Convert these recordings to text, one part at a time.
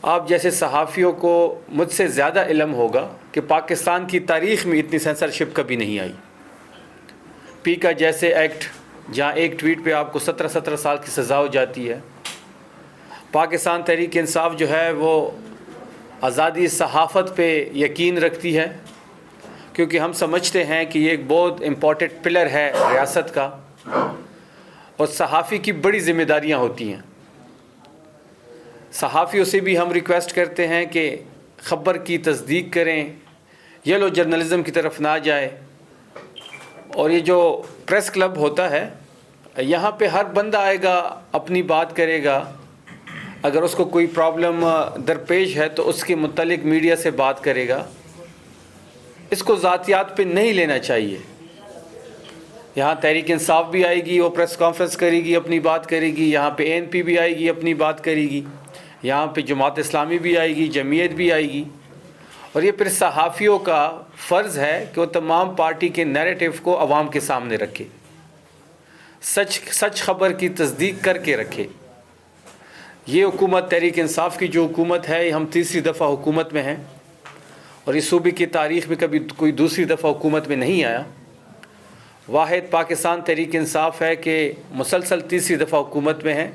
آپ جیسے صحافیوں کو مجھ سے زیادہ علم ہوگا کہ پاکستان کی تاریخ میں اتنی سینسرشپ کبھی نہیں آئی۔ پی کا جیسے ایکٹ جہاں ایک ٹویٹ پہ آپ کو 17 سال کی سزا ہو جاتی ہے۔ پاکستان تحریک انصاف جو ہے وہ آزادی صحافت پہ یقین رکھتی ہے، کیونکہ ہم سمجھتے ہیں کہ یہ ایک بہت امپورٹنٹ پلر ہے ریاست کا، اور صحافی کی بڑی ذمہ داریاں ہوتی ہیں۔ صحافیوں سے بھی ہم ریکویسٹ کرتے ہیں کہ خبر کی تصدیق کریں، یلو جرنلزم کی طرف نہ جائے۔ اور یہ جو پریس کلب ہوتا ہے، یہاں پہ ہر بندہ آئے گا، اپنی بات کرے گا، اگر اس کو کوئی پرابلم درپیش ہے تو اس کے متعلق میڈیا سے بات کرے گا۔ اس کو ذاتیات پہ نہیں لینا چاہیے۔ یہاں تحریک انصاف بھی آئے گی، وہ پریس کانفرنس کرے گی، اپنی بات کرے گی، یہاں پہ ANP بھی آئے گی، اپنی بات کرے گی، یہاں پہ جماعت اسلامی بھی آئے گی، جمعیت بھی آئے گی۔ اور یہ پھر صحافیوں کا فرض ہے کہ وہ تمام پارٹی کے نیریٹو کو عوام کے سامنے رکھے، سچ خبر کی تصدیق کر کے رکھے۔ یہ حکومت تحریک انصاف کی جو حکومت ہے، ہم تیسری دفعہ حکومت میں ہیں، اور اس صوبے کی تاریخ میں کبھی کوئی دوسری دفعہ حکومت میں نہیں آیا۔ واحد پاکستان تحریک انصاف ہے کہ مسلسل تیسری دفعہ حکومت میں ہے،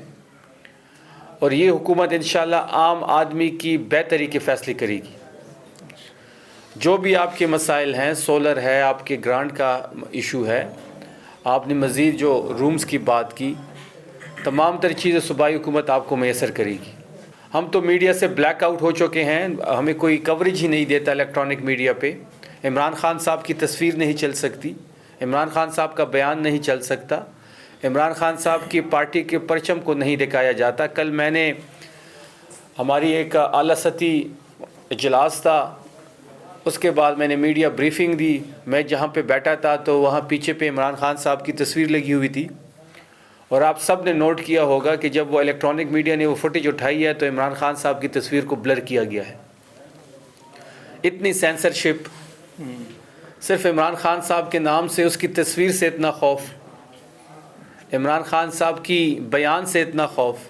اور یہ حکومت انشاءاللہ عام آدمی کی بہتری کے فیصلے کرے گی۔ جو بھی آپ کے مسائل ہیں، سولر ہے، آپ کے گرانٹ کا ایشو ہے، آپ نے مزید جو رومز کی بات کی، تمام تر چیزیں صوبائی حکومت آپ کو میسر کرے گی۔ ہم تو میڈیا سے بلیک آؤٹ ہو چکے ہیں، ہمیں کوئی کوریج ہی نہیں دیتا الیکٹرانک میڈیا پہ۔ عمران خان صاحب کی تصویر نہیں چل سکتی، عمران خان صاحب کا بیان نہیں چل سکتا، عمران خان صاحب کی پارٹی کے پرچم کو نہیں دکھایا جاتا۔ کل میں نے ہماری ایک اعلیٰ سطحی اجلاس تھا، اس کے بعد میں نے میڈیا بریفنگ دی، میں جہاں پہ بیٹھا تھا تو وہاں پیچھے پہ عمران خان صاحب کی تصویر لگی ہوئی تھی، اور آپ سب نے نوٹ کیا ہوگا کہ جب وہ الیکٹرانک میڈیا نے وہ فوٹیج اٹھائی ہے تو عمران خان صاحب کی تصویر کو بلر کیا گیا ہے۔ اتنی سینسرشپ، صرف عمران خان صاحب کے نام سے، اس کی تصویر سے اتنا خوف، عمران خان صاحب کی بیان سے اتنا خوف۔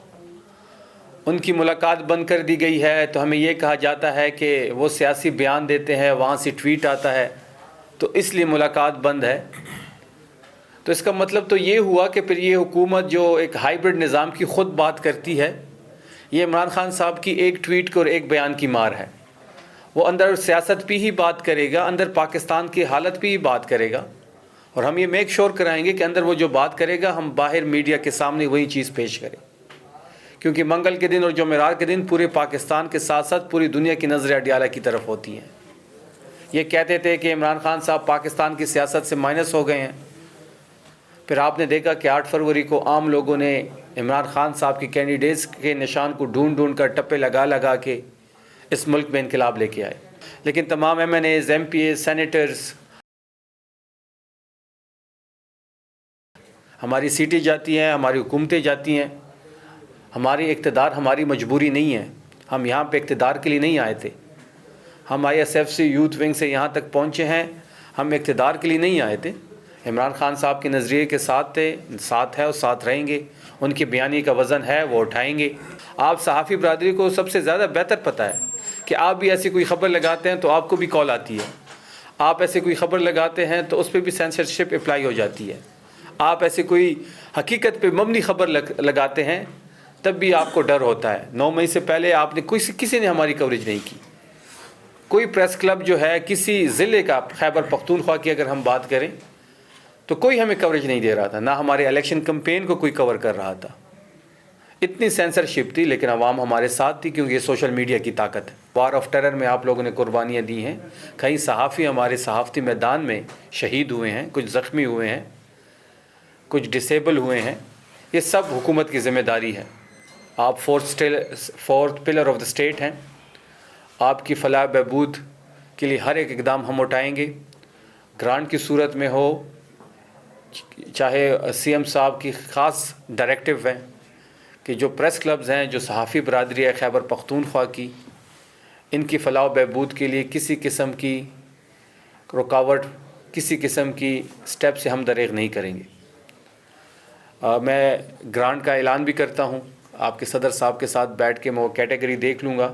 ان کی ملاقات بند کر دی گئی ہے تو ہمیں یہ کہا جاتا ہے کہ وہ سیاسی بیان دیتے ہیں، وہاں سے ٹویٹ آتا ہے تو اس لیے ملاقات بند ہے۔ تو اس کا مطلب تو یہ ہوا کہ پھر یہ حکومت جو ایک ہائیبرڈ نظام کی خود بات کرتی ہے، یہ عمران خان صاحب کی ایک ٹویٹ کو اور ایک بیان کی مار ہے۔ وہ اندر سیاست پہ ہی بات کرے گا، اندر پاکستان کی حالت پہ ہی بات کرے گا، اور ہم یہ میک شور کرائیں گے کہ اندر وہ جو بات کرے گا ہم باہر میڈیا کے سامنے وہی چیز پیش کریں، کیونکہ منگل کے دن اور جمعرات کے دن پورے پاکستان کے ساتھ ساتھ پوری دنیا کی نظریں اڈیالہ کی طرف ہوتی ہیں۔ یہ کہتے تھے کہ عمران خان صاحب پاکستان کی سیاست سے مائنس ہو گئے ہیں، پھر آپ نے دیکھا کہ 8 فروری کو عام لوگوں نے عمران خان صاحب کے کینڈیڈیٹس کے نشان کو ڈھونڈ کر ٹپے لگا کے اس ملک میں انقلاب لے کے آئے۔ لیکن تمام MNAs، MPAs، سینیٹرز، ہماری سیٹیں جاتی ہیں، ہماری حکومتیں جاتی ہیں، ہماری اقتدار ہماری مجبوری نہیں ہے۔ ہم یہاں پہ اقتدار کے لیے نہیں آئے تھے، ہم ISF سے، یوتھ ونگ سے یہاں تک پہنچے ہیں، ہم اقتدار کے لیے نہیں آئے تھے۔ عمران خان صاحب کے نظریے کے ساتھ تھے، ساتھ ہے اور ساتھ رہیں گے، ان کی بیانی کا وزن ہے وہ اٹھائیں گے۔ آپ صحافی برادری کو سب سے زیادہ بہتر پتہ ہے کہ آپ بھی ایسی کوئی خبر لگاتے ہیں تو آپ کو بھی کال آتی ہے، آپ ایسے کوئی خبر لگاتے ہیں تو اس پہ بھی سینسرشپ اپلائی ہو جاتی ہے، آپ ایسے کوئی حقیقت پہ مبنی خبر لگاتے ہیں تب بھی آپ کو ڈر ہوتا ہے۔ 9 مئی سے پہلے آپ نے کسی نے ہماری کوریج نہیں کی۔ کوئی پریس کلب جو ہے کسی ضلع کا، خیبر پختونخوا کی اگر ہم بات کریں تو کوئی ہمیں کوریج نہیں دے رہا تھا، نہ ہمارے الیکشن کمپین کو کوئی کور کر رہا تھا۔ اتنی سینسرشپ تھی، لیکن عوام ہمارے ساتھ تھی، کیونکہ یہ سوشل میڈیا کی طاقت ہے۔ وار آف ٹیرر میں آپ لوگوں نے قربانیاں دی ہیں، کئی صحافی ہمارے صحافتی میدان میں شہید ہوئے ہیں، کچھ زخمی ہوئے ہیں، کچھ ڈسیبل ہوئے ہیں۔ یہ سب حکومت کی ذمہ داری ہے۔ آپ fourth pillar of the state ہیں، آپ کی فلاح بہبود کے لیے ہر ایک اقدام ہم اٹھائیں گے، گرانٹ کی صورت میں ہو، چاہے CM صاحب کی خاص ڈائریکٹیو ہیں کہ جو پریس کلبز ہیں، جو صحافی برادری ہے خیبر پختونخوا کی، ان کی فلاح و بہبود کے لیے کسی قسم کی رکاوٹ، کسی قسم کی سٹیپ سے ہم دریغ نہیں کریں گے۔ میں گرانٹ کا اعلان بھی کرتا ہوں، آپ کے صدر صاحب کے ساتھ بیٹھ کے میں وہ کیٹیگری دیکھ لوں گا